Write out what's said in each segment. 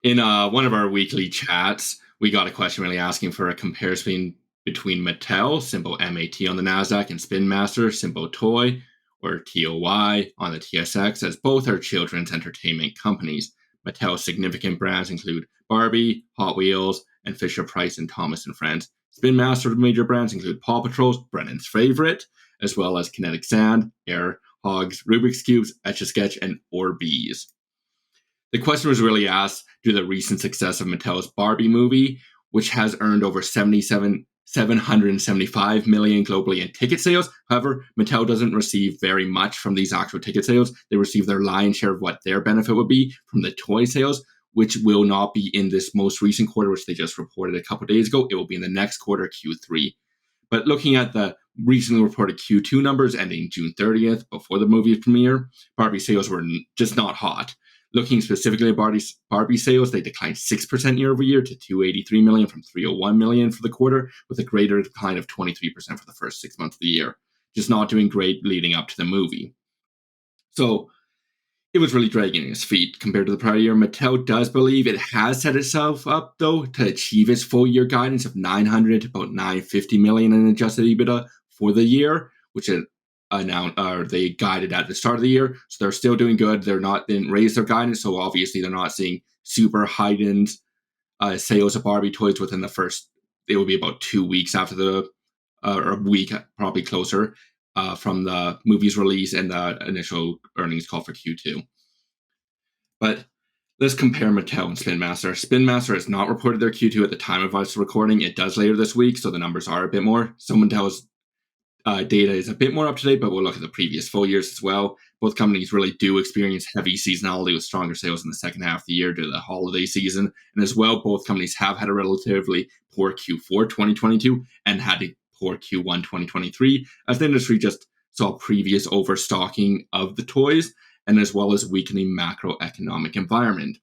In one of our weekly chats, we got a question really asking for a comparison between Mattel, symbol MAT on the NASDAQ, and Spin Master, symbol Toy, or TOY, on the TSX, as both are children's entertainment companies. Mattel's significant brands include Barbie, Hot Wheels, and Fisher Price and Thomas and Friends. Spin Master's major brands include Paw Patrol, Brennan's favorite, as well as Kinetic Sand, Air, Hogs, Rubik's Cubes, Etch-a-Sketch, and Orbeez. The question was really asked due to the recent success of Mattel's Barbie movie, which has earned over 775 million globally in ticket sales. However, Mattel doesn't receive very much from these actual ticket sales. They receive their lion's share of what their benefit would be from the toy sales, which will not be in this most recent quarter, which they just reported a couple days ago. It will be in the next quarter, Q3. But looking at the recently reported Q2 numbers ending June 30th, before the movie premiere, Barbie sales were just not hot. Looking specifically at Barbie sales, they declined 6% year over year to 283 million from 301 million for the quarter, with a greater decline of 23% for the first 6 months of the year. Just not doing great leading up to the movie. So it was really dragging its feet compared to the prior year. Mattel does believe it has set itself up, though, to achieve its full year guidance of 900 to about 950 million in adjusted EBITDA for the year, which it they guided at the start of the year. So they're still doing good. Didn't raise their guidance, so obviously they're not seeing super heightened sales of Barbie toys within the first. It will be about 2 weeks after or a week, probably closer, from the movie's release and the initial earnings call for Q2. But let's compare Mattel and Spin Master. Spin Master has not reported their Q2 at the time of us recording. It does later this week, so the numbers are a bit more. Mattel's data is a bit more up to date, but we'll look at the previous full years as well. Both companies really do experience heavy seasonality with stronger sales in the second half of the year due to the holiday season. And as well, both companies have had a relatively poor Q4 2022 and had a poor Q1 2023, as the industry just saw previous overstocking of the toys and as well as weakening macroeconomic environment.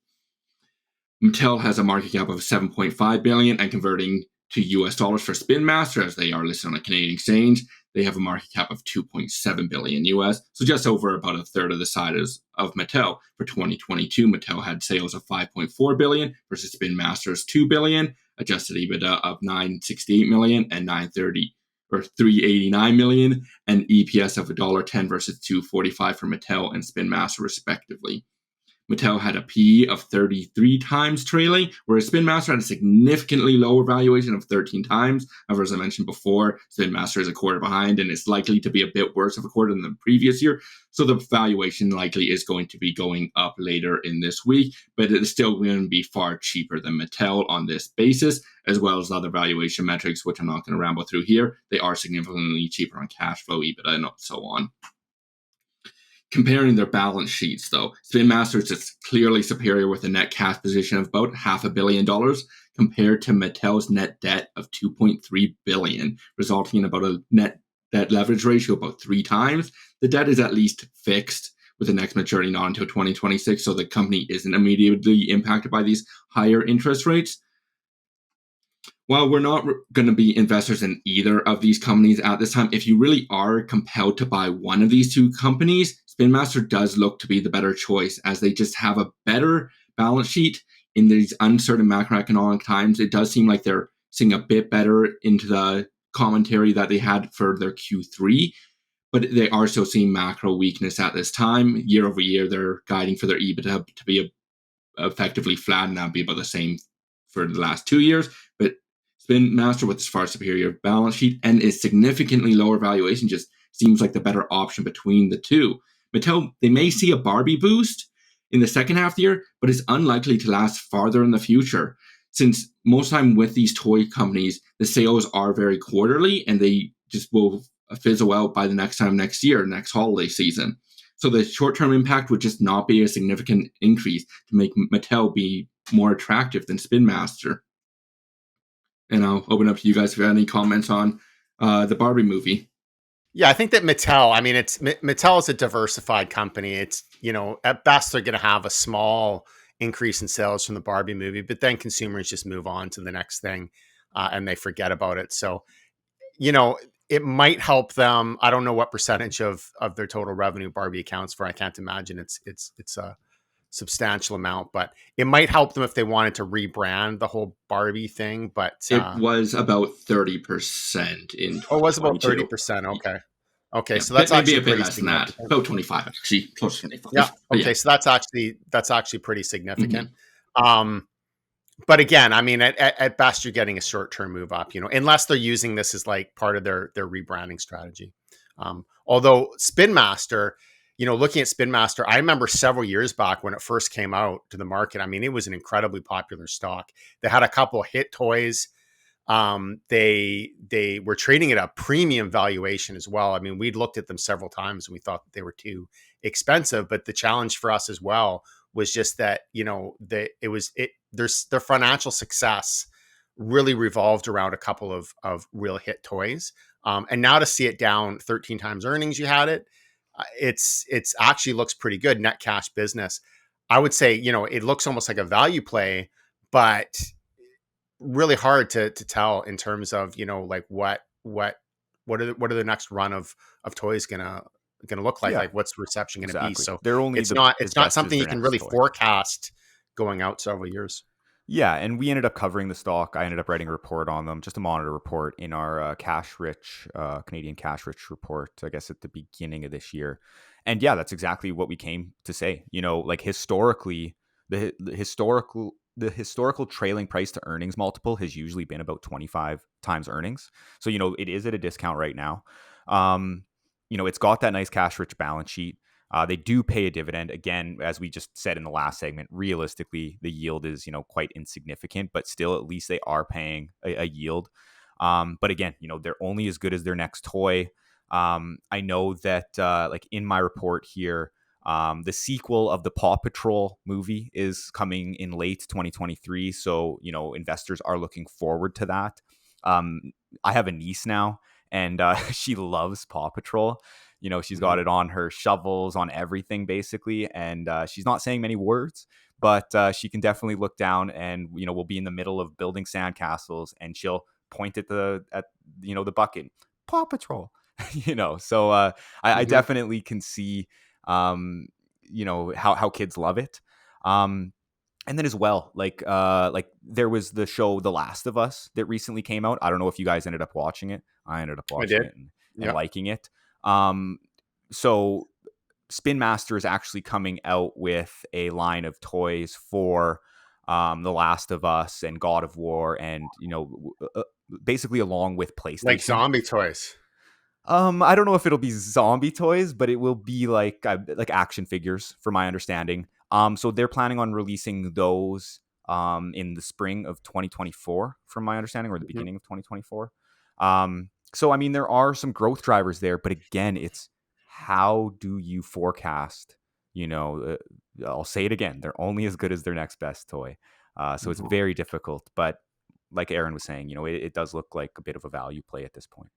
Mattel has a market cap of 7.5 billion and converting to US dollars for Spin Master, as they are listed on a Canadian exchange, they have a market cap of 2.7 billion US, so just over about a third of the size of Mattel. For 2022, Mattel had sales of 5.4 billion versus Spin Master's 2 billion, adjusted EBITDA of 968 million and 389 million, and EPS of $1.10 versus 2.45 for Mattel and Spin Master respectively. Mattel had a PE of 33 times trailing, whereas Spin Master had a significantly lower valuation of 13 times. However, as I mentioned before, Spin Master is a quarter behind and it's likely to be a bit worse of a quarter than the previous year. So the valuation likely is going to be going up later in this week, but it is still going to be far cheaper than Mattel on this basis, as well as other valuation metrics, which I'm not going to ramble through here. They are significantly cheaper on cash flow, EBITDA, and so on. Comparing their balance sheets, though, Spin Master is just clearly superior with a net cash position of about $500 million compared to Mattel's net debt of $2.3 billion, resulting in about a net debt leverage ratio of about 3 times. The debt is at least fixed with the next maturity not until 2026, so the company isn't immediately impacted by these higher interest rates. While we're not going to be investors in either of these companies at this time, if you really are compelled to buy one of these two companies, Spin Master does look to be the better choice, as they just have a better balance sheet in these uncertain macroeconomic times. It does seem like they're seeing a bit better into the commentary that they had for their Q3, but they are still seeing macro weakness at this time. Year over year, they're guiding for their EBITDA to be effectively flat, and that'd be about the same for the last 2 years. But Spin Master, with its far superior balance sheet and its significantly lower valuation, just seems like the better option between the two. Mattel, they may see a Barbie boost in the second half of the year, but it's unlikely to last farther in the future, since most time with these toy companies, the sales are very quarterly and they just will fizzle out by the next holiday season. So the short-term impact would just not be a significant increase to make Mattel be more attractive than Spin Master. And I'll open up to you guys if you have any comments on the Barbie movie. Yeah, I think that Mattel is a diversified company. It's, at best they're going to have a small increase in sales from the Barbie movie, but then consumers just move on to the next thing and they forget about it. So, it might help them. I don't know what percentage of their total revenue Barbie accounts for. I can't imagine it's substantial amount, but it might help them if they wanted to rebrand the whole Barbie thing. But It was about 30% in oh, it was about 2022. 30%. Okay. Okay, Yeah, so that's maybe actually a bit pretty less than that. significant. About 25, actually, close to Yeah. 25. But yeah. Okay, so that's actually pretty significant. Mhm. Um, but again, I mean, at best, you're getting a short term move up, unless they're using this as like part of their rebranding strategy. Although Spin Master, looking at Spin Master, I remember several years back when it first came out to the market. I mean, it was an incredibly popular stock. They had a couple of hit toys. They were trading at a premium valuation as well. I mean, we'd looked at them several times and we thought that they were too expensive. But the challenge for us as well was just that their financial success really revolved around a couple of real hit toys. And now to see it down 13 times earnings, you had it. It's actually looks pretty good. Net cash business. I would say it looks almost like a value play, but really hard to tell in terms of like what are the next run of toys gonna look like? Yeah, Like what's the reception gonna be? exactly. So They're only it's the not as it's not best as something you their can next really toy. forecast going out several years. Yeah, and we ended up covering the stock. I ended up writing a report on them, just a monitor report in our Canadian cash rich report, I guess at the beginning of this year. And yeah, that's exactly what we came to say. Like historically, the historical trailing price to earnings multiple has usually been about 25 times earnings. So it is at a discount right now. It's got that nice cash rich balance sheet. They do pay a dividend. Again, as we just said in the last segment, realistically, the yield is, quite insignificant, but still, at least they are paying a yield. But again, they're only as good as their next toy. I know that, like in my report here, the sequel of the Paw Patrol movie is coming in late 2023. So, investors are looking forward to that. I have a niece now, and she loves Paw Patrol. She's got it on her shovels, on everything basically, and she's not saying many words, but she can definitely look down, and we'll be in the middle of building sandcastles, and she'll point at the bucket, Paw Patrol. So I definitely can see how kids love it. And then as well, like there was the show The Last of Us that recently came out. I don't know if you guys ended up watching it. I ended up I watching did. it and Yeah. liking it. So Spin Master is actually coming out with a line of toys for The Last of Us and God of War, and basically along with PlayStation. Like zombie toys. I don't know if it'll be zombie toys, but it will be like action figures, from my understanding. So they're planning on releasing those in the spring of 2024, from my understanding, or the beginning of 2024. So I mean, there are some growth drivers there, but again, it's how do you forecast? I'll say it again: they're only as good as their next best toy. So it's very difficult. But like Aaron was saying, it does look like a bit of a value play at this point.